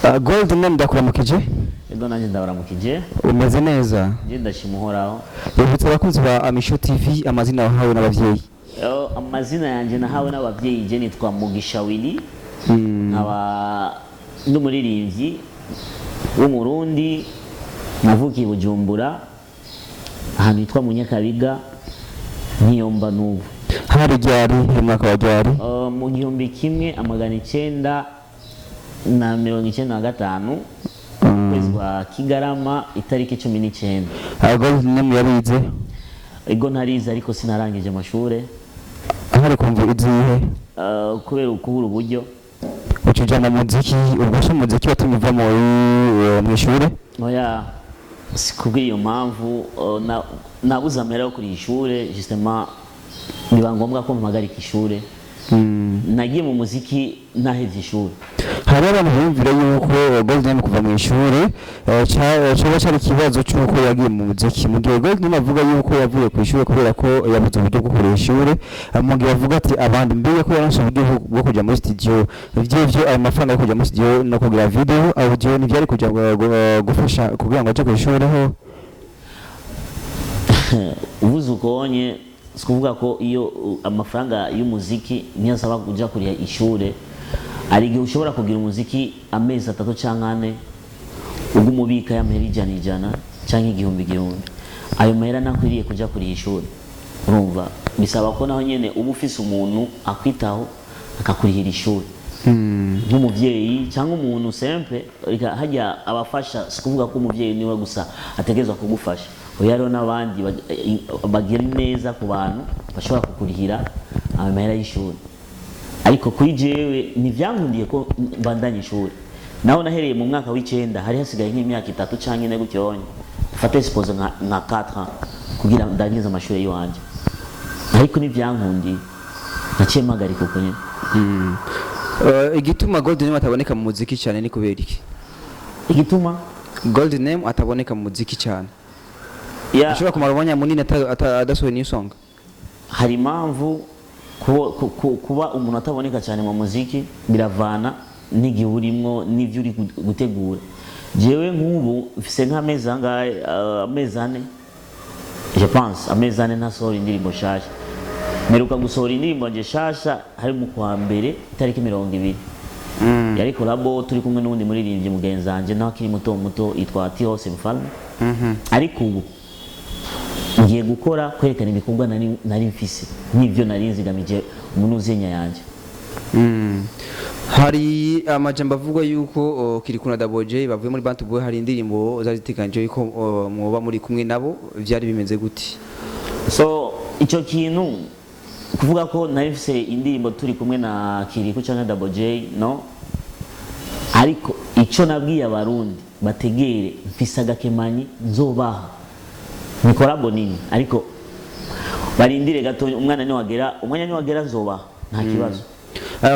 Gold name ndakuramukije. Ego nanjye ndabaramukije. Umeze neza? Nje ndashimuhoraho. Yibutsa abakunzi ba Amisho TV amazina wahawe n'abavyeyi. Amazina yanjye nahawe n'abavyeyi je nitwa Mugisha Willy. Nkaba n'umuririmbyi w'umurundi navukiye Bujumbura ahantu hitwa Munyakabiga Ntiyomba n'ubu. Hari ryari mwaka wa ryari? Mu 1995 kwezi kwa Kigarama itariki 19. Gold name yarize? Ego ntarize ariko sinarangije amashure. Ahari kumva izihe? Kubera ukubura uburyo. Ucijana muziki, ubwo muziki watumye uva mu ishure? Oya, sikubwiye iyo mpamvu nabuze amera yo kuri ishure justement biba ngombwa ko mpagarika ishure. Nagiye mu muziki nahevye ishure. Hari abantu bumvira yuko Gold name kuva mu ishure cyo cyari kibazo cyuko yagiye mu muziki. Mu gihe Gold name avuga yuko yavuye ku ishure kubera ko yabuze uburyo bwo gukoresha ishure, mu gihe avuga ati abandi mbere ko yaronse uburyo bwo kujya muri studio, ivyo ayo mafaranga yo kujya muri studio no kugira video audio ni byari kujya gufasha kugira ngo aje ku ishure ho. Uvuze ukonye sikuvuga ko iyo amafaranga y'umuziki niyo asaba kujya kuri ishure, ari gihe ushobora kugira umuziki amezi 3 cyangwa 4 ubwo umubika y'amahera ijana cyangwa igihumbi. Ayo mahera nakwiriye kujya kuri ishure. Urumva bisaba ko naho nyene uba ufise umuntu akwitaho akakurihira ishure nk'umuvyeyi cyangwa umuntu simple hajya abafasha. Sikuvuga ko umuvyeyi niwe gusa ategerezwa kugufasha, oya rero n'abandi bagira neza ku bantu bashobora kukurihira amahera y'ishure. Ariko kuri jewe nivyankundiye ko mbandanye ishure. Naho nahereye mu mwaka w'9 hari hasigaye nk'imyaka 3 canke 4 gutyonye. Dufate suppose nka 4 kugira ndangiza amashure yanje. Ariko nivyankundiye naciye magarika uko nyene. Igituma Gold name ataboneka mu muziki cyane ni kubera iki? Igituma Gold name ataboneka mu muziki cyane? Ashobora kumara umwanya munini adasohoye new song. Hari impamvu kuba umuntu ataboneka cyane mu muziki biravana n'igihe urimo n'ivyo uri gutegura. Jewe nk'ubu mfise nk'amezi angahe, amezi 4 je pense, amezi 4 ntasohora indirimbo shasha. Meruka gusohora indirimbo nje shasha hari mu kwa mbere itariki 20. Yari collabo turi kumwe n'undi muririmbyi mugenzi wanje naho akiri muto yitwa Tihose Mfalme. Ariko ubu ngiye gukora kwerekana ibikorwa nari mfise n'ivyo nari nzigamije umuntu uzenya yanje. Hari amajambo avuga yuko Kirikuna Double J bavuye muri Bantu Boy hari indirimbo zazitikanje yuko muba muri kumwe nabo, byari bimeze gute? So ico kintu kuvuga ko nari mfise indirimbo turi kumwe na Kiriku cyangwa Double J no, ariko ico nabwiye abarundi bategere mfise agakemanyi nzobaha nikora bonini, ariko barindire gato umwanya ni wagera nzobaha nta kibazo.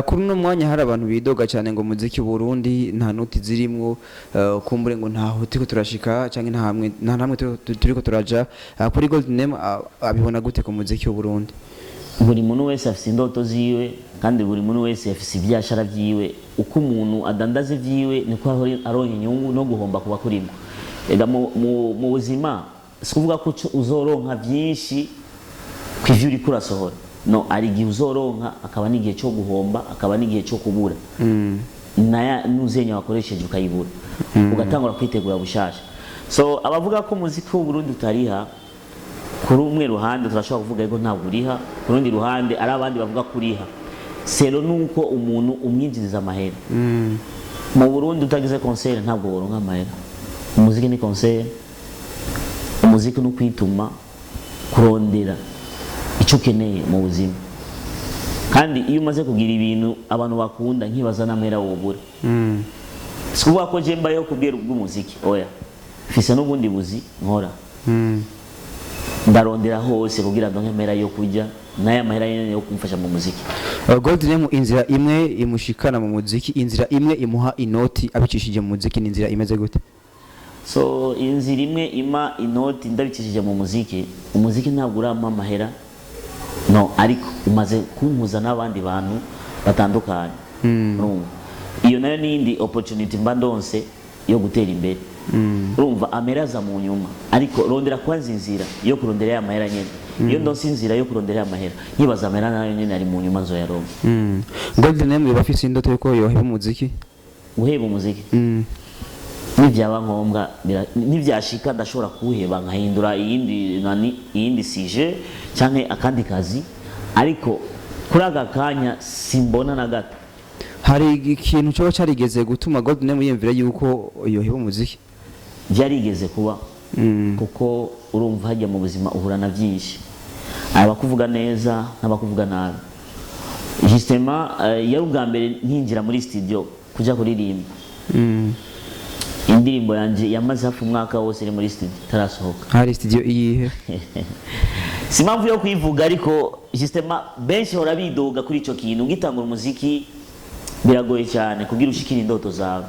Kuri no mwanya hari abantu bidoga cyane ngo muziki Burundi nta noti zirimwo, kumbure ngo ntaho tiko turashika cyangwa nta hamwe turiko turaja. Kuri Gold name abibona gute ku muziki Burundi? Buri muntu wese afise indoto ziwe kandi buri muntu wese afise ivyashara vyiwe. Uko umuntu adandaze vyiwe niko aronka inyungu no guhomba kuba kurimo. Ega mu buzima sikuvuga ko uzoronka vyinshi kw'ivyo uri kurasohora. No, ari gihe uzoronka akaba n'igihe cyo guhomba, akaba n'igihe cyo kubura. Naya nuzenya wakoresheje ukayibura. Ugatangura kwitegura bushasha. So abavuga ko muziki w'u Burundi utariha, kuri umwe ruhande turashobora kuvuga ego ntabwo uriha, ku rundi ruhande ari abandi bavuga kuriha. Sero nuko umuntu umwinjiriza amahera. Mu Burundi utagize concert ntabwo woronka amahera. Umuziki ni concert. Umuziki no kwituma kurondera icyo ukeneye mu buzima. Kandi iyo umaze kugira ibintu abantu bakunda nkibaza namera wobura. Sikuvuga ko je mbayeho kubwira ubw'umuziki, oya. Fise n'ubundi buzi nkora. Ndarondera hose kugira ngo nkemera yo kujya naya mahera yene yo kumfasha mu muziki. Gold name inzira imwe imushikana mu muziki, inzira imwe imuha inoti abicishije mu muziki, ni inzira imeze gute? So inzira imwe ima inoti ndabicishije mu muziki, umuziki ntabwo urama amahera. No, ariko umaze kumpuza n'abandi bantu batandukanye. iyo nayo nindi opportunity mba ndonse yo gutera imbere. Urumva ameraza mu nyuma ariko rondera kwanza inzira yo kurondera ya mahera nyene. Iyo ndonse inzira yo kurondera ya mahera yibaza amera nayo nyene ari mu nyuma zo ya Roma. Golden M bafise indoto yuko yoheba umuziki. Guheba umuziki. Nivyaba ngombwa nivyashika ndashobora kuheba nkahindura iyindi sije canke akandi kazi ariko kuri aka kanya simbona na gato. Hari ikintu cyo carigeze gutuma Golden M yemvira yuko yoheba umuziki? Byarigeze kuba kuko urumva hajya mu buzima uhura na byinshi, abakuvuga neza n'abakuvuga nabi. Justement yari ubwa mbere nkinjira muri studio kuja kuririmba. Indirimbo yanje yamaze hafi umwaka wose iri muri studio tarasohoka. Hari studio iyihe? Simamvu yo kwivuga ariko justement benshi hora bidoga kuri ico kintu ngitangura umuziki biragoye cyane kugira ushikira indoto zawe.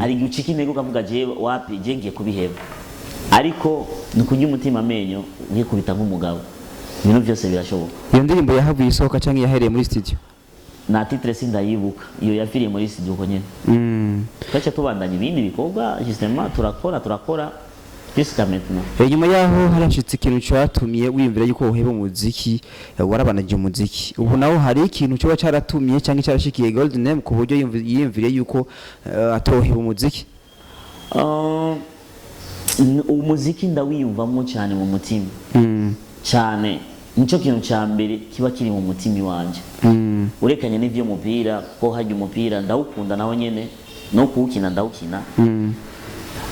Ari gucika intego ukavuga je wapi je ngiye kubiheba ariko nukurya umutima amenyo ngiye kubita nk'umugabo ibintu byose birashoboka. Iyo ndirimbo yahavuye isohoka cyangwa yahereye muri studio? Na titre sindayibuka iyo yafiriye muri studio ko nyene. Twacha tubandanya ibindi bikorwa justement turakora jusqu'à maintenant. Nyuma yaho harashitse ikintu cyatumye wiyumvira yuko woheba umuziki warabanije umuziki. Ubu naho hari ikintu cyo cyaratumye cyangwa cyarashikiye Golden M ku buryo yiyumvire yuko atoheba umuziki? Umuziki ndawiyumvamo cyane mu mutima. Cyane nico kintu cya mbere kiba kiri mu mutima wanje. Urekanye n'ivyo mupira ko hajya umupira ndawukunda naho nyene no kuwukina ndawukina.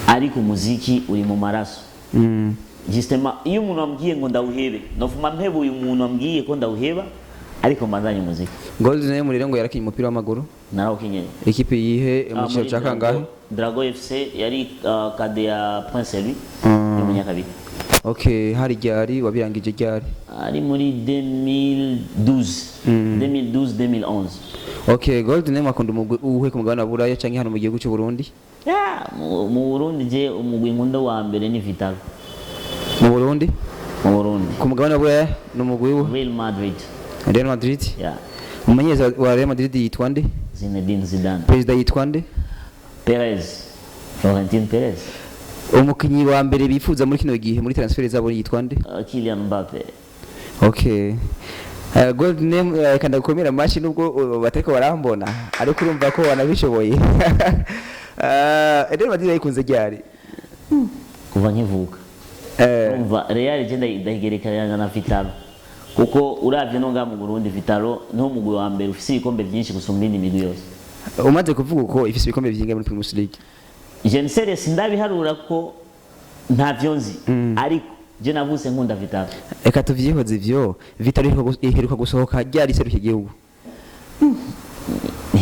Ariko umuziki uri mu maraso. Justement iyo umuntu ambwiye ngo ndawuhebe nofuma mpebe uyu muntu ambwiye ko ndawuheba ariko mbandanye umuziki. Golden M rero ngo yarakinye umupira w'amaguru? Narawukinye. Equipe yihe mu cyo cyakangahe? Drago FC yari kade ya Prince Louis yo munyakabiri. Okay, hari ryari wabirangije ryari? Ari muri 2011. Okay, Golden M akunda umugwi uhe ku mugabane wa Buraya cyangwa hano mu gihugu cy'u Burundi? Mu Burundi je umugwi nkunda wa mbere ni Vital. Mu Burundi? Mu Burundi. Ku mugabane wa Buraya no mugwi wa Real Madrid. Real Madrid? Yeah. Umumenyereza wa Real Madrid yitwa nde? Zinedine Zidane. Perezida yitwa nde? Perez. Florentine Perez. Umukinyi wa mbere bifuza muri kino gihe muri transfer zabo yitwa nde? Kylian Mbappe. Okay. Golden M kanda gukomera amashi nubwo bateko barambona ariko urumva ko wanabishoboye. Real Madrid yayikunze ryari? Kuva nkivuka. Umva Real je ndayigerekeranya na Vitalo. Kuko uravye no ngamu Burundi Vitalo no mugwi wa mbere ufise ibikombe byinshi gusumba indi migwi yose. Umaze kuvuga uko ifise ibikombe byinshi muri Premier League. Je ne sais sindabiharura ko ntavyo nzi ariko je navuse nkunda Vitalo. Eka tuvyihoze ivyo Vitalo iheruka gusohoka ryari seruke igihugu.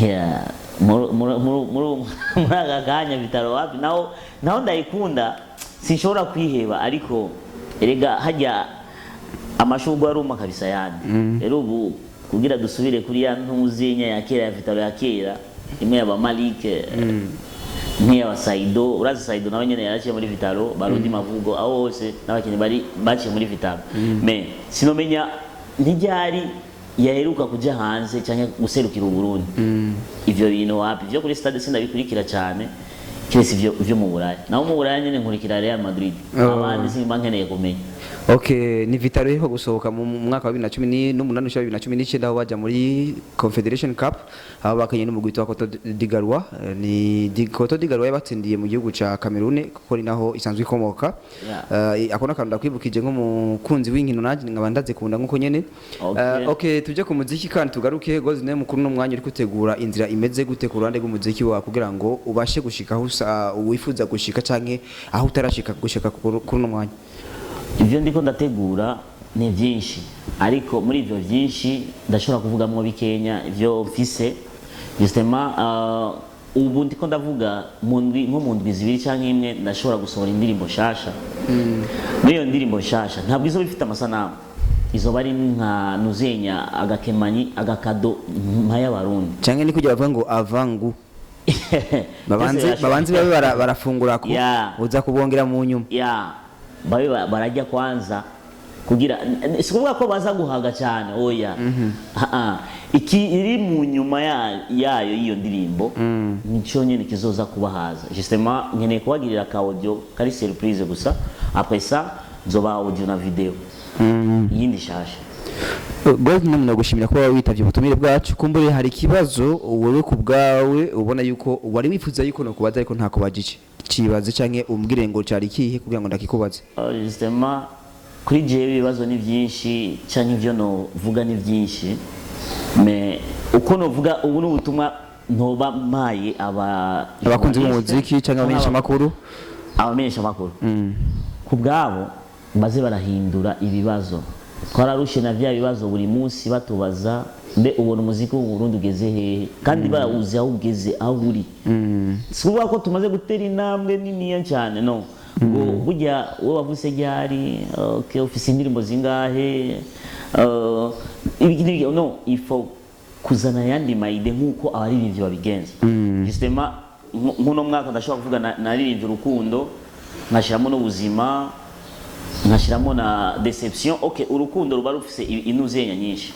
Yeah, muri agakanya Vitalo wapi naho ndayikunda sinshobora kwiheba ariko erega hajya amashugwa aruma kabisa yandi. Rero ubu kugira dusubire kuri ya ntuzenya ya kera ya Vitalo ya kera imwe ya Malik nk'iya wa Saido urazi Saido nawe nyene yaraciye muri Vitalo Barudi Mavugo aho hose n'abakinyi bari baciye muri Vitalo. Me sinomenya ntiryari yaheruka kuja hanze cyangwa guserukira Burundi. Ivyo bintu wapi byo kuri stade sindabikurikira cyane kirese ivyo mu Buraya naho mu Buraya nyene nkurikira Real Madrid abandi simba nkeneye kumenya. Okay, ni Vitalo iheruka gusohoka mu mwaka wa 2018 ushya 2019 aho baja muri Confederation Cup aho bakanye n'umugwi wa Cote d'Ivoire ni Cote d'Ivoire yabatsindiye mu gihugu ca Cameroon kuko ni naho isanzwe ikomoka. Akona kanda kwibukije nko mukunzi w'inkino nanje ngabandaze kunda nkuko nyene. Okay, tuje ku muziki kandi tugaruke Golden M mukuru no mwanya uri kutegura inzira imeze gute ku ruhande rw'umuziki wa kugira ngo ubashe gushika aho wifuza gushika canke aho utarashika gushika kuri no mwanya. Ivyo ndiko ndategura ni byinshi ariko muri ivyo byinshi ndashobora kuvugamwo bikenya ivyo mfise justement ubu ndiko ndavuga nko mu ndwi zibiri canke imwe ndashobora gusohora indirimbo shasha. Niyo ndirimbo shasha ntabwo izo bifite amasanamu izo bari nka nuzenya agakemanyi agakado mpaya barundi canke ni kujya bavuga ngo avangu babanzi barafungura ko uza kubongera mu nyuma babe barajya kwanza kugira sikuvuga ko baza guhaga cyane oya iki iri mu nyuma yayo iyo ndirimbo nico nyene kizoza kubahaza justement nkeneye kubagirira ka audio kari surprise gusa après ça nzoba audio na video yindi shasha. Goldnam nagushimira ko witavye ubutumire bwacu kumbure hari kibazo wewe ku bwawe ubona yuko wari wifuza yuko no kubaza ariko ntako bagice cibaze canke umbwire ngo cari kihe kugira ngo ndakikubaze. Justement kuri jewe ibibazo ni byinshi canke ivyo no vuga ni byinshi mais uko no vuga ubu n'ubutumwa ntoba maye abakunzi b'umuziki canke abamenyesha makuru ku bwabo baze barahindura ibibazo twararushe na vya bibazo buri munsi batubaza mbe ubona umuziki w'u Burundi ugeze hehe kandi barawuzi aho ugeze aho uri sikuvuga ko tumaze gutera intambwe nini cyane no ngo burya wowe wavuze ryari okay ofisi indirimbo zingahe ibigini no ifo kuzana yandi maide nkuko abaririmbyi babigenza justement nkuno mwaka ndashobora kuvuga naririmbye urukundo nkashiramo n'ubuzima nkashiramo na deception. Okay urukundo ruba rufise inuzenya nyinshi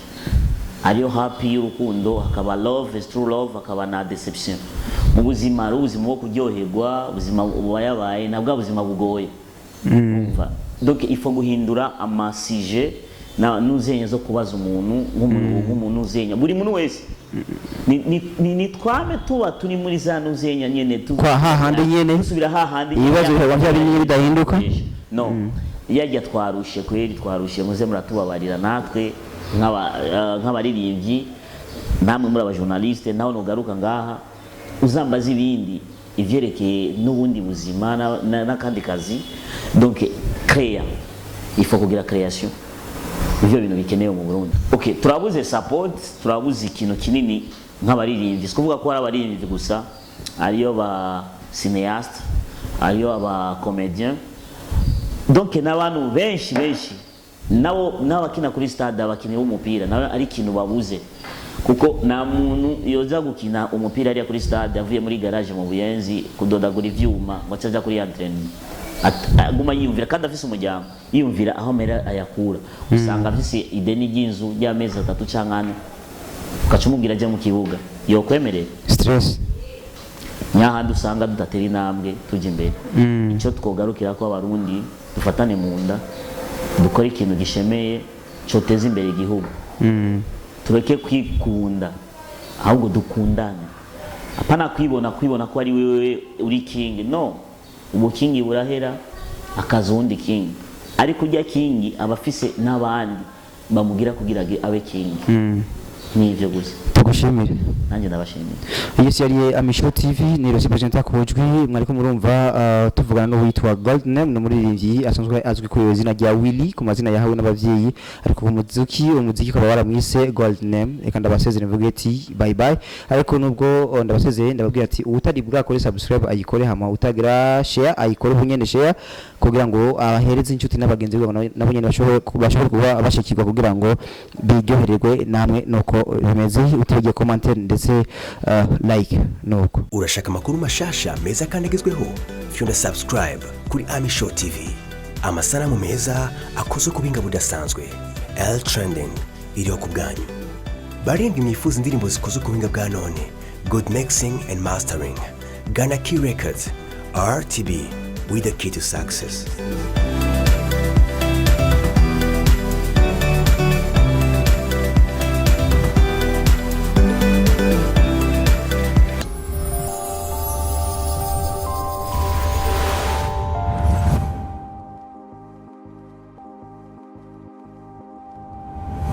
ariyo happy y'urukundo hakaba love is true love hakaba na deception. Mu buzima ubuzima bwo kuryoherwa ubuzima bubayabaye nabwo ubuzima bugoye umva donc il faut guhindura amasije na nuzenya zo kubaza umuntu nk'umuntu uzenya buri muntu wese ni twame tuba turi muri za nuzenya nyene kwa hahandi nyene dusubira hahandi ibibazo bihaba byari bidahinduka no yajya twarushe kweri twarushe muze muratubabarira natwe nk'abaririmbyi namwe muri abajournaliste naho nugaruka ngaha uzambaza ibindi ivyerekeye n'ubundi buzima n'akandi kazi donc créer il faut kugira création ivyo bintu bikenewe mu Burundi. Okay turabuze support turabuze ikintu kinini nk'abaririmbyi sikuvuga ko ari abaririmbyi gusa ariyo ba cinéaste ariyo aba comédien donc n'abantu benshi nabo n'abakina kuri stade abakina b'umupira nawe ari ikintu babuze kuko na muntu yoza gukina umupira ari kuri stade avuye muri garage mu Buyenzi kudodagura ivyuma ngo acaja kuri entraînement aguma yiyumvira kandi afise umuryango yiyumvira aho mera ayakura usanga afise ideni ry'inzu y'amezi 3 canke 4 ukacumubwira aje mu kibuga yo kwemerera stress nyahandi usanga dutatera intambwe tuje imbere ico twogarukira ko abarundi dufatane mu nda dukora ikintu gishemeye coteza imbere igihugu tureke kwikunda ahubwo dukundane apana kwibona ko ari wewe uri king no ubu king burahera akazundi king ariko ujya king abafise n'abandi bamugira kugira abe king nivyo gusa tugushimire nanjye ndabashimira. Yes yari Amisho TV ni Rosi presenter ku jwi mwariko murumva tuvugana no witwa Goldnam no muririmbyi asanzwe azwi ku izina rya Willy ku mazina yahawe n'abavyeyi ariko umuziki kaba waramwise Goldnam reka ndabasezera mvuge ati bye bye ariko nubwo ndabasezeye ndababwira ati utari bwakore subscribe ayikore hama utagira share ayikore bunyene share kugira ngo abahereze inshuti n'abagenzi babo nabo nyene bashobore kuba bashikirwa kugira ngo biryohererwe namwe nuko bimeze utegeye commentaire ndetse like nuko urashaka amakuru mashasha meza kandi agezweho fyunda subscribe kuri Amisho TV amasanamu meza akoze ku binga budasanzwe L trending iriho ku bwanyu barenga mwifuza indirimbo zikoze ku binga bwa none good mixing and mastering Ghana Key Records RTB with the key to success.